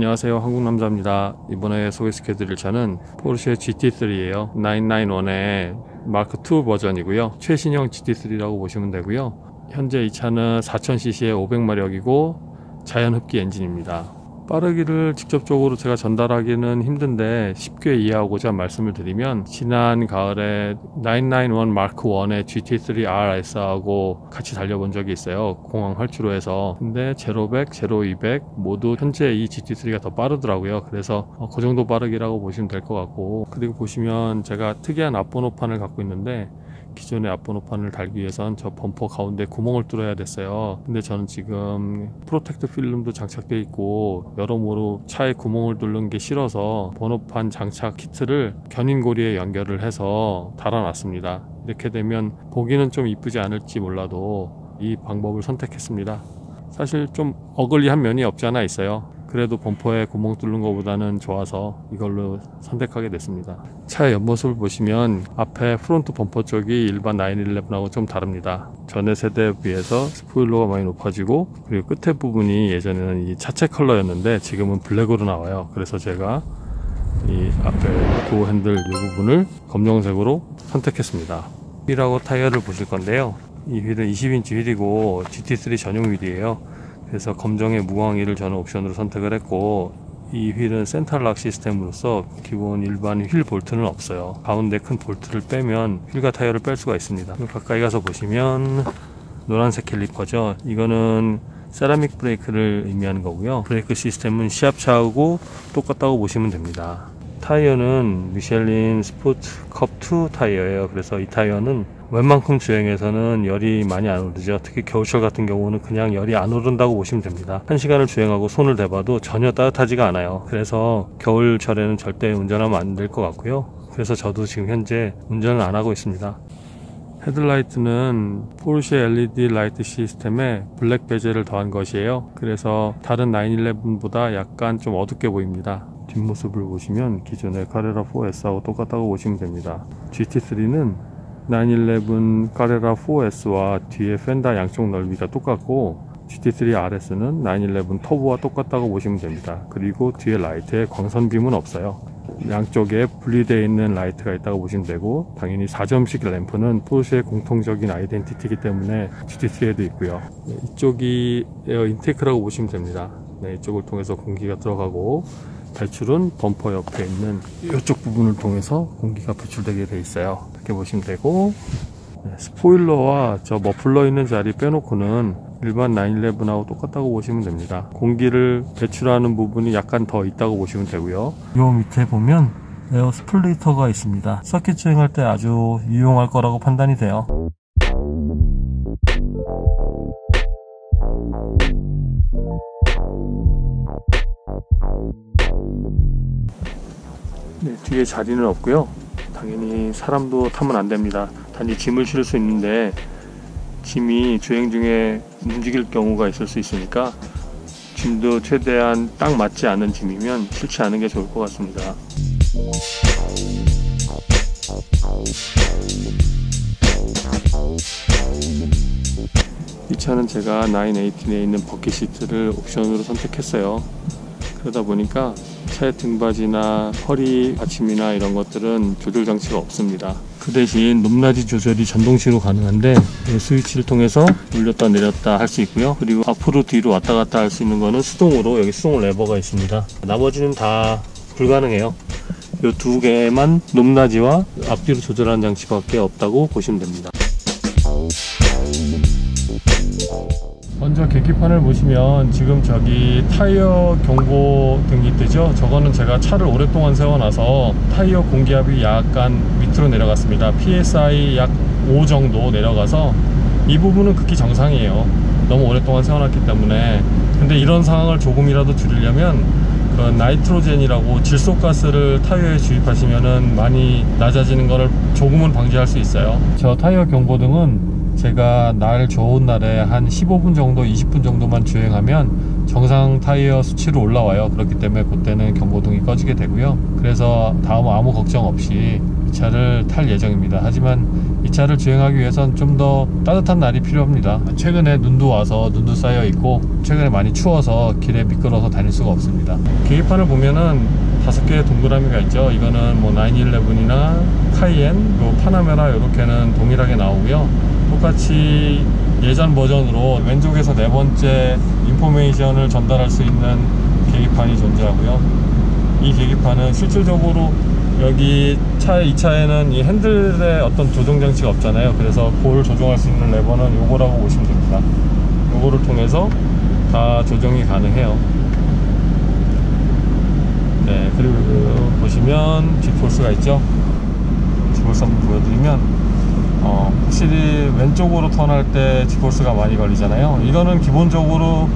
안녕하세요, 한국남자입니다. 이번에 소개시켜드릴 차는 포르쉐 GT3예요 991의 마크2 버전이고요, 최신형 GT3라고 보시면 되고요. 현재 이 차는 4000cc의 500마력이고 자연흡기 엔진입니다. 빠르기를 직접적으로 제가 전달하기는 힘든데 쉽게 이해하고자 말씀을 드리면, 지난 가을에 991 마크1의 GT3 RS하고 같이 달려본 적이 있어요, 공항 활주로에서. 근데 제로 100, 제로 200 모두 현재 이 GT3가 더 빠르더라고요. 그래서 그 정도 빠르기라고 보시면 될 것 같고, 그리고 보시면 제가 특이한 앞번호판을 갖고 있는데, 기존의 앞번호판을 달기 위해선 저 범퍼 가운데 구멍을 뚫어야 됐어요. 근데 저는 지금 프로텍트 필름도 장착되어 있고 여러모로 차에 구멍을 뚫는 게 싫어서 번호판 장착 키트를 견인고리에 연결을 해서 달아놨습니다. 이렇게 되면 보기는 좀 이쁘지 않을지 몰라도 이 방법을 선택했습니다. 사실 좀 어글리한 면이 없지 않아 있어요. 그래도 범퍼에 구멍 뚫는 것보다는 좋아서 이걸로 선택하게 됐습니다. 차의 옆모습을 보시면 앞에 프론트 범퍼 쪽이 일반 911하고 좀 다릅니다. 전에 세대에 비해서 스포일러가 많이 높아지고, 그리고 끝에 부분이 예전에는 이 차체 컬러였는데 지금은 블랙으로 나와요. 그래서 제가 이 앞에 도어 핸들 이 부분을 검정색으로 선택했습니다. 휠하고 타이어를 보실 건데요, 이 휠은 20인치 휠이고 GT3 전용 휠이에요. 그래서 검정의 무광일을 저는 옵션으로 선택을 했고, 이 휠은 센터락 시스템으로서 기본 일반 휠 볼트는 없어요. 가운데 큰 볼트를 빼면 휠과 타이어를 뺄 수가 있습니다. 가까이 가서 보시면 노란색 캘리퍼죠. 이거는 세라믹 브레이크를 의미하는 거고요. 브레이크 시스템은 시합차하고 똑같다고 보시면 됩니다. 타이어는 미셸린 스포츠 컵2 타이어예요. 그래서 이 타이어는 웬만큼 주행에서는 열이 많이 안 오르죠. 특히 겨울철 같은 경우는 그냥 열이 안 오른다고 보시면 됩니다. 1시간을 주행하고 손을 대봐도 전혀 따뜻하지가 않아요. 그래서 겨울철에는 절대 운전하면 안 될 것 같고요. 그래서 저도 지금 현재 운전을 안 하고 있습니다. 헤드라이트는 포르쉐 LED 라이트 시스템에 블랙 베젤을 더한 것이에요. 그래서 다른 911보다 약간 좀 어둡게 보입니다. 뒷모습을 보시면 기존의 카레라 4S하고 똑같다고 보시면 됩니다. GT3는 911 카레라 4S와 뒤에 펜더 양쪽 넓이가 똑같고, GT3 RS는 911 터보와 똑같다고 보시면 됩니다. 그리고 뒤에 라이트에 광선빔은 없어요. 양쪽에 분리되어 있는 라이트가 있다고 보시면 되고, 당연히 4점식 램프는 포르쉐의 공통적인 아이덴티티이기 때문에 GT3에도 있고요. 이쪽이 에어 인테이크라고 보시면 됩니다. 이쪽을 통해서 공기가 들어가고, 배출은 범퍼 옆에 있는 이쪽 부분을 통해서 공기가 배출되게 돼 있어요. 이렇게 보시면 되고, 스포일러와 저 머플러 있는 자리 빼놓고는 일반 911하고 똑같다고 보시면 됩니다. 공기를 배출하는 부분이 약간 더 있다고 보시면 되고요. 요 밑에 보면 에어 스플리터가 있습니다. 서킷 주행할 때 아주 유용할 거라고 판단이 돼요. 뒤에 자리는 없고요. 당연히 사람도 타면 안 됩니다. 단지 짐을 실을 수 있는데, 짐이 주행 중에 움직일 경우가 있을 수 있으니까 짐도 최대한 딱 맞지 않은 짐이면 실지 않은 게 좋을 것 같습니다. 이 차는 제가 918에 있는 버킷 시트를 옵션으로 선택했어요. 그러다 보니까 차의 등받이나 허리 받침이나 이런 것들은 조절 장치가 없습니다. 그 대신 높낮이 조절이 전동식으로 가능한데, 이 스위치를 통해서 올렸다 내렸다 할 수 있고요. 그리고 앞으로 뒤로 왔다 갔다 할 수 있는 거는 수동으로, 여기 수동 레버가 있습니다. 나머지는 다 불가능해요. 이 두 개만 높낮이와 앞뒤로 조절하는 장치밖에 없다고 보시면 됩니다. 먼저 계기판을 보시면 지금 저기 타이어 경고등이 뜨죠. 저거는 제가 차를 오랫동안 세워놔서 타이어 공기압이 약간 밑으로 내려갔습니다. PSI 약 5 정도 내려가서 이 부분은 극히 정상이에요. 너무 오랫동안 세워놨기 때문에. 근데 이런 상황을 조금이라도 줄이려면 그 나이트로젠이라고 질소가스를 타이어에 주입하시면은 많이 낮아지는 거를 조금은 방지할 수 있어요. 저 타이어 경고등은 제가 날 좋은 날에 한 15분 정도 20분 정도만 주행하면 정상 타이어 수치로 올라와요. 그렇기 때문에 그때는 경고등이 꺼지게 되고요. 그래서 다음 아무 걱정 없이 이 차를 탈 예정입니다. 하지만 이 차를 주행하기 위해선 좀 더 따뜻한 날이 필요합니다. 최근에 눈도 와서 눈도 쌓여 있고 최근에 많이 추워서 길에 미끄러서 다닐 수가 없습니다. 계기판을 보면은 5개의 동그라미가 있죠. 이거는 뭐 911이나 카이엔, 요 파나메라 이렇게는 동일하게 나오고요. 똑같이 예전 버전으로 왼쪽에서 4번째 인포메이션을 전달할 수 있는 계기판이 존재하고요. 이 계기판은 실질적으로 여기 이 차에는 이 핸들에 어떤 조정 장치가 없잖아요. 그래서 그걸 조정할 수 있는 레버는 요거라고 보시면 됩니다. 요거를 통해서 다 조정이 가능해요. 네, 그리고 보시면 G포스가 있죠. G포스 한번 보여드리면 확실히 왼쪽으로 턴할 때 G포스가 많이 걸리잖아요. 이거는 기본적으로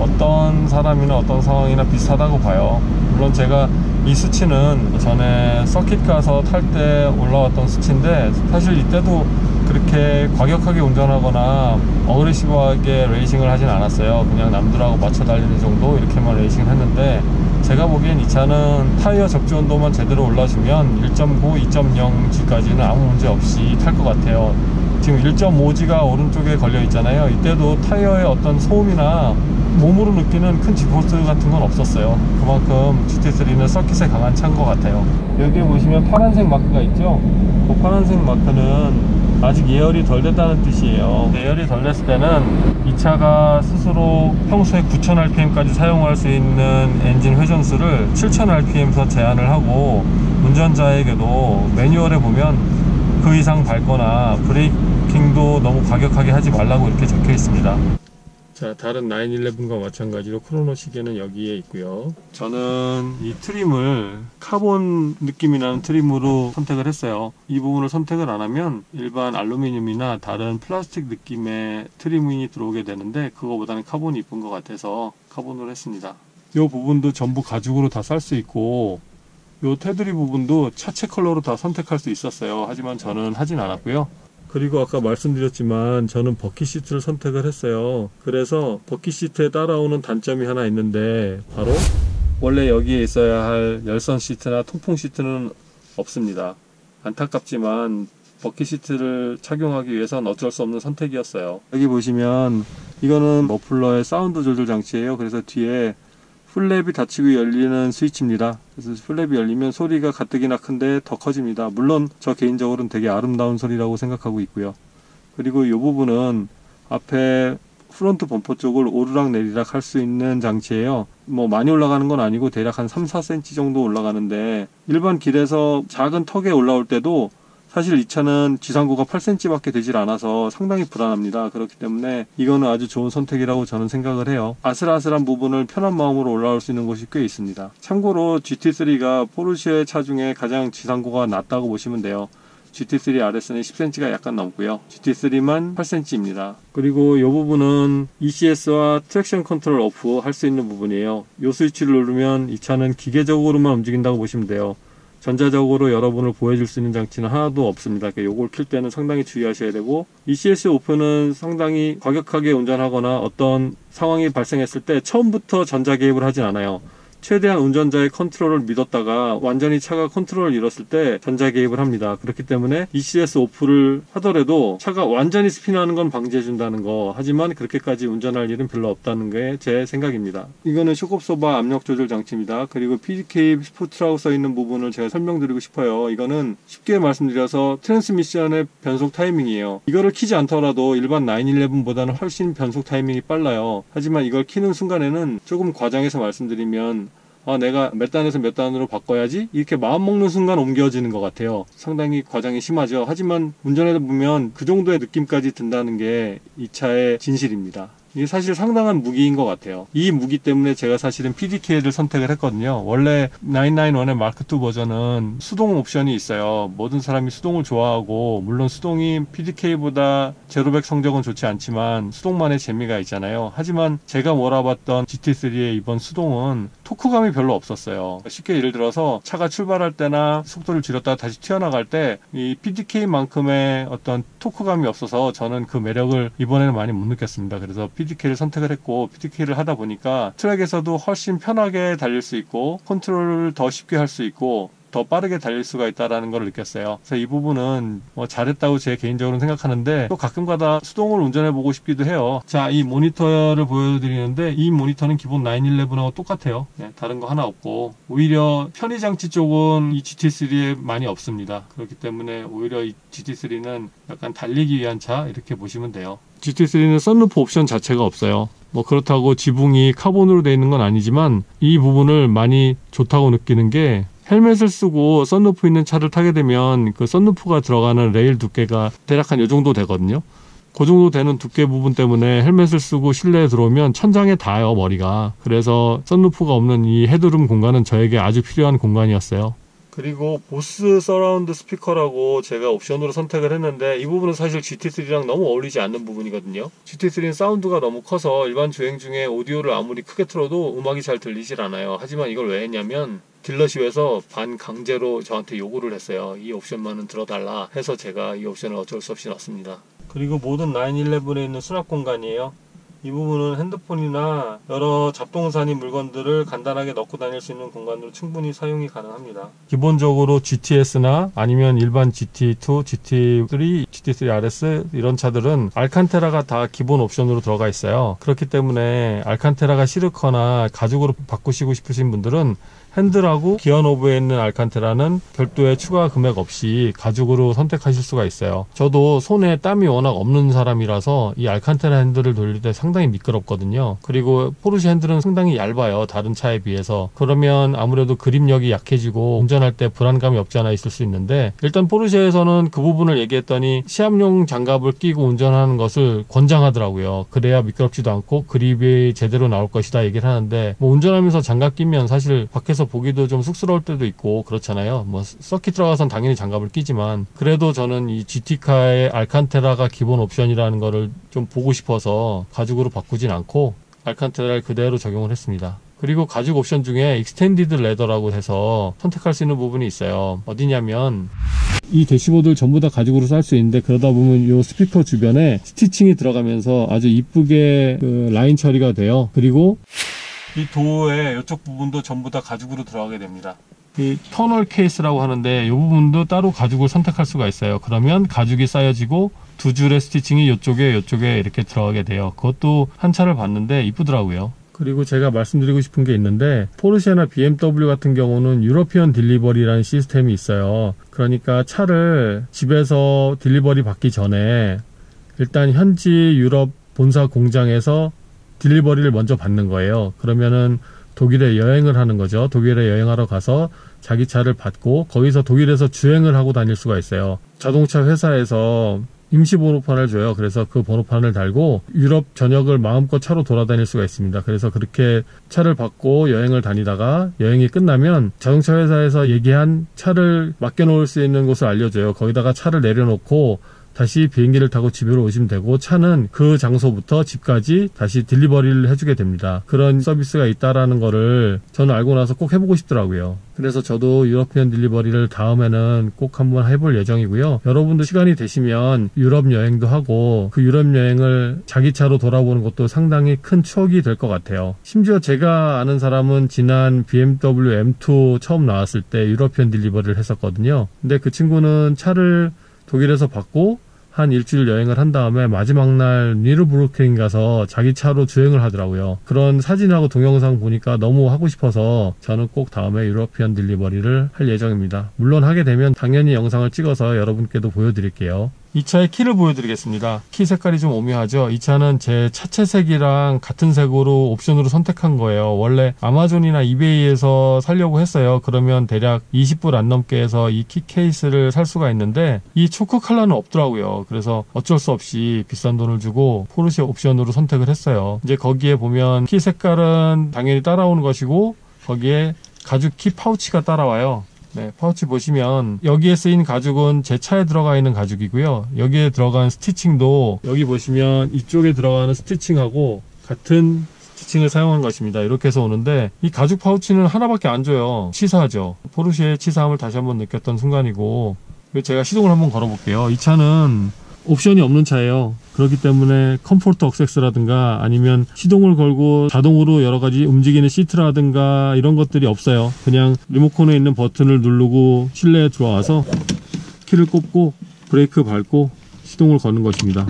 어떤 사람이나 어떤 상황이나 비슷하다고 봐요. 물론 제가 이 수치는 전에 서킷 가서 탈 때 올라왔던 수치인데 사실 이때도 그렇게 과격하게 운전하거나 어그레시브하게 레이싱을 하진 않았어요. 그냥 남들하고 맞춰 달리는 정도 이렇게만 레이싱을 했는데 제가 보기엔 이 차는 타이어 적재 온도만 제대로 올라주면 1.9, 2.0G까지는 아무 문제 없이 탈 것 같아요. 지금 1.5G가 오른쪽에 걸려 있잖아요. 이때도 타이어의 어떤 소음이나 몸으로 느끼는 큰 G포스 같은 건 없었어요. 그만큼 GT3는 서킷에 강한 차인 것 같아요. 여기에 보시면 파란색 마크가 있죠. 그 파란색 마크는 아직 예열이 덜 됐다는 뜻이에요. 예열이 덜 됐을 때는 이 차가 스스로 평소에 9000rpm까지 사용할 수 있는 엔진 회전수를 7000rpm에서 제한을 하고 운전자에게도 매뉴얼에 보면 그 이상 밟거나 브레이킹도 너무 과격하게 하지 말라고 이렇게 적혀 있습니다. 자, 다른 911과 마찬가지로 크로노 시계는 여기에 있고요. 저는 이 트림을 카본 느낌이 나는 트림으로 선택을 했어요. 이 부분을 선택을 안 하면 일반 알루미늄이나 다른 플라스틱 느낌의 트림이 들어오게 되는데 그거보다는 카본이 이쁜 것 같아서 카본으로 했습니다. 이 부분도 전부 가죽으로 다 쌀 수 있고 이 테두리 부분도 차체 컬러로 다 선택할 수 있었어요. 하지만 저는 하진 않았고요. 그리고 아까 말씀드렸지만 저는 버킷 시트를 선택을 했어요. 그래서 버킷 시트에 따라오는 단점이 하나 있는데 바로 원래 여기에 있어야 할 열선 시트나 통풍 시트는 없습니다. 안타깝지만 버킷 시트를 착용하기 위해서는 어쩔 수 없는 선택이었어요. 여기 보시면 이거는 머플러의 사운드 조절 장치예요. 그래서 뒤에 플랩이 닫히고 열리는 스위치입니다. 그래서 플랩이 열리면 소리가 가뜩이나 큰데 더 커집니다. 물론 저 개인적으로는 되게 아름다운 소리라고 생각하고 있고요. 그리고 이 부분은 앞에 프론트 범퍼 쪽을 오르락 내리락 할 수 있는 장치예요. 뭐 많이 올라가는 건 아니고 대략 한 3-4cm 정도 올라가는데 일반 길에서 작은 턱에 올라올 때도 사실 이 차는 지상고가 8cm 밖에 되질 않아서 상당히 불안합니다. 그렇기 때문에 이거는 아주 좋은 선택이라고 저는 생각을 해요. 아슬아슬한 부분을 편한 마음으로 올라올 수 있는 곳이 꽤 있습니다. 참고로 GT3가 포르쉐 차 중에 가장 지상고가 낮다고 보시면 돼요. GT3 RS는 10cm가 약간 넘고요. GT3만 8cm입니다. 그리고 이 부분은 ECS와 트랙션 컨트롤 오프 할 수 있는 부분이에요. 이 스위치를 누르면 이 차는 기계적으로만 움직인다고 보시면 돼요. 전자적으로 여러분을 보여줄 수 있는 장치는 하나도 없습니다. 그러니까 요걸 킬 때는 상당히 주의하셔야 되고 ECS 오프는 상당히 과격하게 운전하거나 어떤 상황이 발생했을 때 처음부터 전자 개입을 하진 않아요. 최대한 운전자의 컨트롤을 믿었다가 완전히 차가 컨트롤을 잃었을 때 전자 개입을 합니다. 그렇기 때문에 ECS 오프를 하더라도 차가 완전히 스피드하는 건 방지해 준다는 거. 하지만 그렇게까지 운전할 일은 별로 없다는 게 제 생각입니다. 이거는 쇼크옵서버 압력 조절 장치입니다. 그리고 PDK 스포츠라고 써 있는 부분을 제가 설명드리고 싶어요. 이거는 쉽게 말씀드려서 트랜스미션의 변속 타이밍이에요. 이거를 키지 않더라도 일반 911보다는 훨씬 변속 타이밍이 빨라요. 하지만 이걸 키는 순간에는 조금 과장해서 말씀드리면 내가 몇 단에서 몇 단으로 바꿔야지 이렇게 마음먹는 순간 옮겨지는 것 같아요. 상당히 과장이 심하죠. 하지만 운전하다 보면 그 정도의 느낌까지 든다는 게 이 차의 진실입니다. 이게 사실 상당한 무기인 것 같아요. 이 무기 때문에 제가 사실은 PDK를 선택을 했거든요. 원래 991의 마크2 버전은 수동 옵션이 있어요. 모든 사람이 수동을 좋아하고 물론 수동이 PDK보다 제로백 성적은 좋지 않지만 수동만의 재미가 있잖아요. 하지만 제가 몰아봤던 GT3의 이번 수동은 토크감이 별로 없었어요. 쉽게 예를 들어서 차가 출발할 때나 속도를 줄였다가 다시 튀어나갈 때 이 PDK만큼의 어떤 토크감이 없어서 저는 그 매력을 이번에는 많이 못 느꼈습니다. 그래서 PDK를 선택을 했고 PDK를 하다 보니까 트랙에서도 훨씬 편하게 달릴 수 있고 컨트롤을 더 쉽게 할 수 있고 더 빠르게 달릴 수가 있다는 걸 느꼈어요. 그래서 이 부분은 잘했다고 제 개인적으로는 생각하는데, 또 가끔가다 수동으로 운전해보고 싶기도 해요. 자, 이 모니터를 보여드리는데, 이 모니터는 기본 911하고 똑같아요. 네, 다른 거 하나 없고, 오히려 편의장치 쪽은 이 GT3에 많이 없습니다. 그렇기 때문에 오히려 이 GT3는 약간 달리기 위한 차, 이렇게 보시면 돼요. GT3는 썬루프 옵션 자체가 없어요. 그렇다고 지붕이 카본으로 되어 있는 건 아니지만, 이 부분을 많이 좋다고 느끼는 게, 헬멧을 쓰고 썬루프 있는 차를 타게 되면 그 썬루프가 들어가는 레일 두께가 대략 한 이 정도 되거든요. 그 정도 되는 두께 부분 때문에 헬멧을 쓰고 실내에 들어오면 천장에 닿아요, 머리가. 그래서 썬루프가 없는 이 헤드룸 공간은 저에게 아주 필요한 공간이었어요. 그리고 보스 서라운드 스피커라고 제가 옵션으로 선택을 했는데, 이 부분은 사실 GT3랑 너무 어울리지 않는 부분이거든요. GT3는 사운드가 너무 커서 일반 주행 중에 오디오를 아무리 크게 틀어도 음악이 잘 들리질 않아요. 하지만 이걸 왜 했냐면, 딜러십에서 반강제로 저한테 요구를 했어요. 이 옵션만은 들어달라 해서 제가 이 옵션을 어쩔 수 없이 넣었습니다. 그리고 모든 911에 있는 수납 공간이에요. 이 부분은 핸드폰이나 여러 잡동사니 물건들을 간단하게 넣고 다닐 수 있는 공간으로 충분히 사용이 가능합니다. 기본적으로 GTS나 아니면 일반 GT2, GT3, GT3 RS 이런 차들은 알칸테라가 다 기본 옵션으로 들어가 있어요. 그렇기 때문에 알칸테라가 싫거나 가죽으로 바꾸시고 싶으신 분들은 핸들하고 기어노브에 있는 알칸테라는 별도의 추가 금액 없이 가죽으로 선택하실 수가 있어요. 저도 손에 땀이 워낙 없는 사람이라서 이 알칸테라 핸들을 돌릴 때 상당히 미끄럽거든요. 그리고 포르쉐 핸들은 상당히 얇아요, 다른 차에 비해서. 그러면 아무래도 그립력이 약해지고 운전할 때 불안감이 없지 않아 있을 수 있는데, 일단 포르쉐에서는 그 부분을 얘기했더니 시합용 장갑을 끼고 운전하는 것을 권장하더라고요. 그래야 미끄럽지도 않고 그립이 제대로 나올 것이다 얘기를 하는데, 운전하면서 장갑 끼면 사실 밖에서 보기도 좀 쑥스러울 때도 있고 그렇잖아요. 서킷 들어가선 당연히 장갑을 끼지만, 그래도 저는 이 GT카의 알칸테라가 기본 옵션이라는 거를 좀 보고 싶어서 가죽으로 바꾸진 않고 알칸테라를 그대로 적용을 했습니다. 그리고 가죽 옵션 중에 익스텐디드 레더라고 해서 선택할 수 있는 부분이 있어요. 어디냐면, 이 대시보드를 전부 다 가죽으로 쌀 수 있는데, 그러다 보면 이 스피커 주변에 스티칭이 들어가면서 아주 이쁘게 그 라인 처리가 돼요. 그리고 이 도어의 이쪽 부분도 전부 다 가죽으로 들어가게 됩니다. 이 터널 케이스라고 하는데, 이 부분도 따로 가죽을 선택할 수가 있어요. 그러면 가죽이 쌓여지고 두 줄의 스티칭이 이쪽에 이렇게 들어가게 돼요. 그것도 한 차를 봤는데 이쁘더라고요. 그리고 제가 말씀드리고 싶은 게 있는데, 포르쉐나 BMW 같은 경우는 유러피언 딜리버리라는 시스템이 있어요. 그러니까 차를 집에서 딜리버리 받기 전에 일단 현지 유럽 본사 공장에서 딜리버리를 먼저 받는 거예요. 그러면은 독일에 여행을 하는 거죠. 독일에 여행하러 가서 자기 차를 받고 거기서 독일에서 주행을 하고 다닐 수가 있어요. 자동차 회사에서 임시 번호판을 줘요. 그래서 그 번호판을 달고 유럽 전역을 마음껏 차로 돌아다닐 수가 있습니다. 그래서 그렇게 차를 받고 여행을 다니다가 여행이 끝나면 자동차 회사에서 얘기한 차를 맡겨놓을 수 있는 곳을 알려줘요. 거기다가 차를 내려놓고 다시 비행기를 타고 집으로 오시면 되고, 차는 그 장소부터 집까지 다시 딜리버리를 해주게 됩니다. 그런 서비스가 있다라는 거를 저는 알고 나서 꼭 해보고 싶더라고요. 그래서 저도 유러피언 딜리버리를 다음에는 꼭 한번 해볼 예정이고요. 여러분도 시간이 되시면 유럽 여행도 하고 그 유럽 여행을 자기 차로 돌아보는 것도 상당히 큰 추억이 될 것 같아요. 심지어 제가 아는 사람은 지난 BMW M2 처음 나왔을 때 유러피언 딜리버리를 했었거든요. 근데 그 친구는 차를 독일에서 받고 한 일주일 여행을 한 다음에 마지막 날 니르부르크행 가서 자기 차로 주행을 하더라고요. 그런 사진하고 동영상 보니까 너무 하고 싶어서 저는 꼭 다음에 유러피언 딜리버리를 할 예정입니다. 물론 하게 되면 당연히 영상을 찍어서 여러분께도 보여드릴게요. 이 차의 키를 보여드리겠습니다. 키 색깔이 좀 오묘하죠. 이 차는 제 차체색이랑 같은 색으로 옵션으로 선택한 거예요. 원래 아마존이나 이베이에서 살려고 했어요. 그러면 대략 20불 안 넘게 해서 이 키 케이스를 살 수가 있는데, 이 초크 컬러는 없더라고요. 그래서 어쩔 수 없이 비싼 돈을 주고 포르쉐 옵션으로 선택을 했어요. 이제 거기에 보면 키 색깔은 당연히 따라오는 것이고, 거기에 가죽 키 파우치가 따라와요. 네, 파우치 보시면 여기에 쓰인 가죽은 제 차에 들어가 있는 가죽이고요. 여기에 들어간 스티칭도 여기 보시면 이쪽에 들어가는 스티칭하고 같은 스티칭을 사용한 것입니다. 이렇게 해서 오는데, 이 가죽 파우치는 하나밖에 안 줘요. 치사하죠. 포르쉐의 치사함을 다시 한번 느꼈던 순간이고, 제가 시동을 한번 걸어 볼게요. 이 차는 옵션이 없는 차예요. 그렇기 때문에 컴포트 억세스라든가 아니면 시동을 걸고 자동으로 여러가지 움직이는 시트라든가 이런 것들이 없어요. 그냥 리모컨에 있는 버튼을 누르고 실내에 들어와서 키를 꼽고 브레이크 밟고 시동을 거는 것입니다.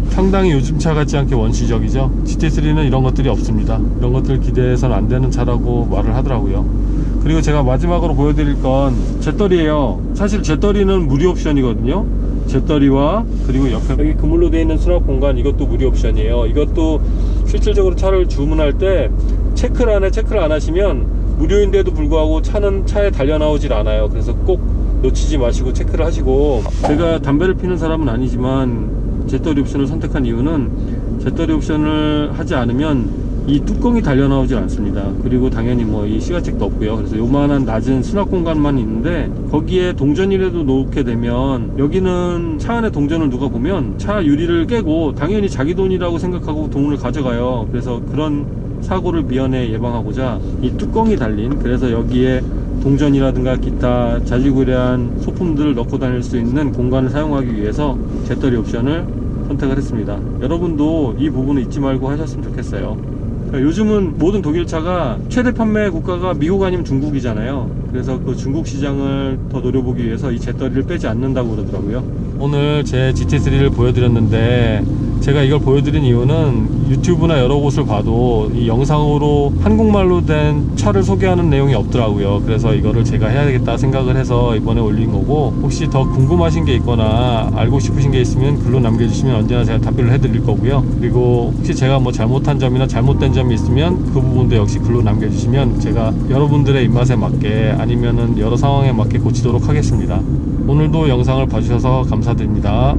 상당히 요즘 차 같지 않게 원시적이죠. GT3는 이런 것들이 없습니다. 이런 것들 기대해서는 안 되는 차라고 말을 하더라고요. 그리고 제가 마지막으로 보여드릴 건 제떨이에요. 사실 제떨이는 무료 옵션이거든요. 제떨이와 그리고 옆에 여기 그물로 되어 있는 수납 공간, 이것도 무료 옵션이에요. 이것도 실질적으로 차를 주문할 때 체크를 안 하시면 무료인데도 불구하고 차는 차에 달려 나오질 않아요. 그래서 꼭 놓치지 마시고 체크를 하시고, 제가 담배를 피는 사람은 아니지만 제떨이 옵션을 선택한 이유는 제떨이 옵션을 하지 않으면 이 뚜껑이 달려 나오질 않습니다. 그리고 당연히 뭐 이 시가책도 없고요. 그래서 요만한 낮은 수납 공간만 있는데 거기에 동전이라도 놓게 되면, 여기는 차 안에 동전을 누가 보면 차 유리를 깨고 당연히 자기 돈이라고 생각하고 돈을 가져가요. 그래서 그런 사고를 미연에 예방하고자 이 뚜껑이 달린, 그래서 여기에 동전이라든가 기타 자질구레한 소품들을 넣고 다닐 수 있는 공간을 사용하기 위해서 제떨이 옵션을 선택을 했습니다. 여러분도 이 부분을 잊지 말고 하셨으면 좋겠어요. 요즘은 모든 독일차가 최대 판매 국가가 미국 아니면 중국이잖아요. 그래서 그 중국 시장을 더 노려보기 위해서 이 제떨이를 빼지 않는다고 그러더라고요. 오늘 제 GT3를 보여드렸는데, 제가 이걸 보여드린 이유는 유튜브나 여러 곳을 봐도 이 영상으로 한국말로 된 차를 소개하는 내용이 없더라고요. 그래서 이거를 제가 해야 되겠다 생각을 해서 이번에 올린 거고, 혹시 더 궁금하신 게 있거나 알고 싶으신 게 있으면 글로 남겨주시면 언제나 제가 답변을 해드릴 거고요. 그리고 혹시 제가 뭐 잘못한 점이나 잘못된 점이 있으면 그 부분도 역시 글로 남겨주시면 제가 여러분들의 입맛에 맞게 아니면은 여러 상황에 맞게 고치도록 하겠습니다. 오늘도 영상을 봐주셔서 감사드립니다.